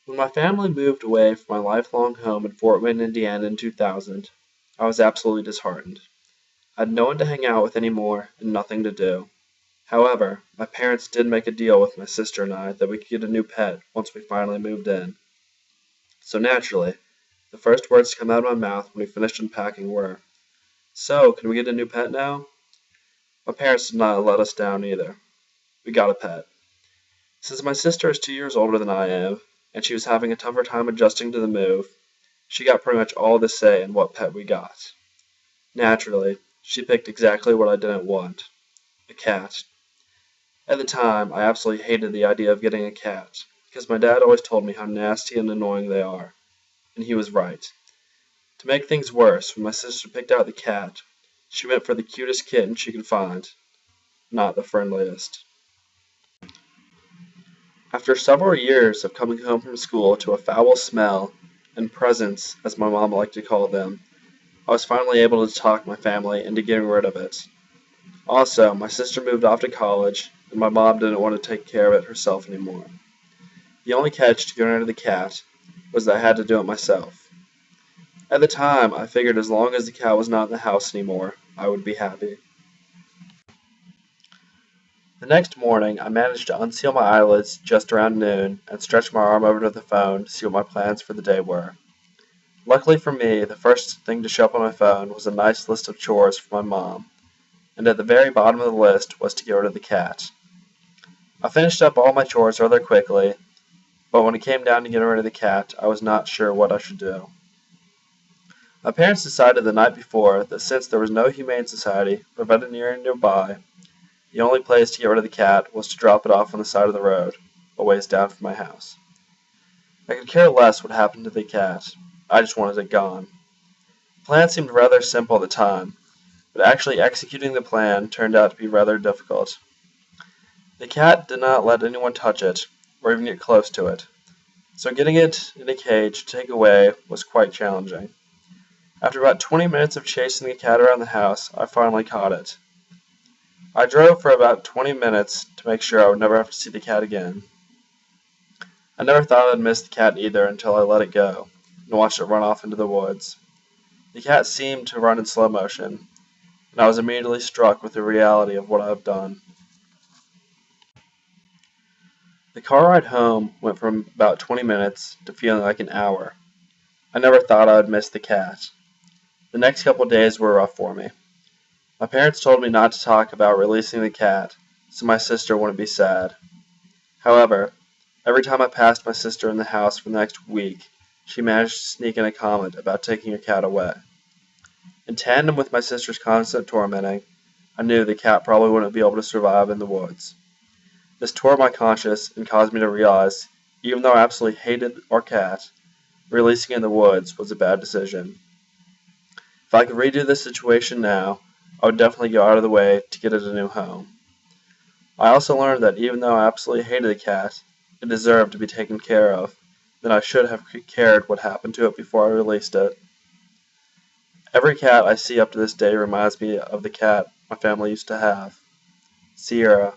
When my family moved away from my lifelong home in Fort Wayne, Indiana in 2000, I was absolutely disheartened. I had no one to hang out with anymore and nothing to do. However, my parents did make a deal with my sister and I that we could get a new pet once we finally moved in. So naturally, the first words to come out of my mouth when we finished unpacking were, "So, can we get a new pet now?" My parents did not let us down either. We got a pet. Since my sister is 2 years older than I am, and she was having a tougher time adjusting to the move, she got pretty much all the say in what pet we got. Naturally, she picked exactly what I didn't want, a cat. At the time, I absolutely hated the idea of getting a cat, because my dad always told me how nasty and annoying they are, and he was right. To make things worse, when my sister picked out the cat, she went for the cutest kitten she could find, not the friendliest. After several years of coming home from school to a foul smell and presents, as my mom liked to call them, I was finally able to talk my family into getting rid of it. Also, my sister moved off to college, and my mom didn't want to take care of it herself anymore. The only catch to getting rid of the cat was that I had to do it myself. At the time, I figured as long as the cat was not in the house anymore, I would be happy. The next morning, I managed to unseal my eyelids just around noon and stretch my arm over to the phone to see what my plans for the day were. Luckily for me, the first thing to show up on my phone was a nice list of chores for my mom, and at the very bottom of the list was to get rid of the cat. I finished up all my chores rather quickly, but when it came down to getting rid of the cat, I was not sure what I should do. My parents decided the night before that since there was no humane society or veterinarian nearby, the only place to get rid of the cat was to drop it off on the side of the road, a ways down from my house. I could care less what happened to the cat. I just wanted it gone. The plan seemed rather simple at the time, but actually executing the plan turned out to be rather difficult. The cat did not let anyone touch it, or even get close to it, so getting it in a cage to take away was quite challenging. After about 20 minutes of chasing the cat around the house, I finally caught it. I drove for about 20 minutes to make sure I would never have to see the cat again. I never thought I'd miss the cat either until I let it go and watched it run off into the woods. The cat seemed to run in slow motion, and I was immediately struck with the reality of what I have done. The car ride home went from about 20 minutes to feeling like an hour. I never thought I would miss the cat. The next couple days were rough for me. My parents told me not to talk about releasing the cat, so my sister wouldn't be sad. However, every time I passed my sister in the house for the next week, she managed to sneak in a comment about taking her cat away. In tandem with my sister's constant tormenting, I knew the cat probably wouldn't be able to survive in the woods. This tore my conscience and caused me to realize, even though I absolutely hated our cat, releasing it in the woods was a bad decision. If I could redo this situation now, I would definitely go out of the way to get it a new home. I also learned that even though I absolutely hated the cat, it deserved to be taken care of, then I should have cared what happened to it before I released it. Every cat I see up to this day reminds me of the cat my family used to have, Sierra.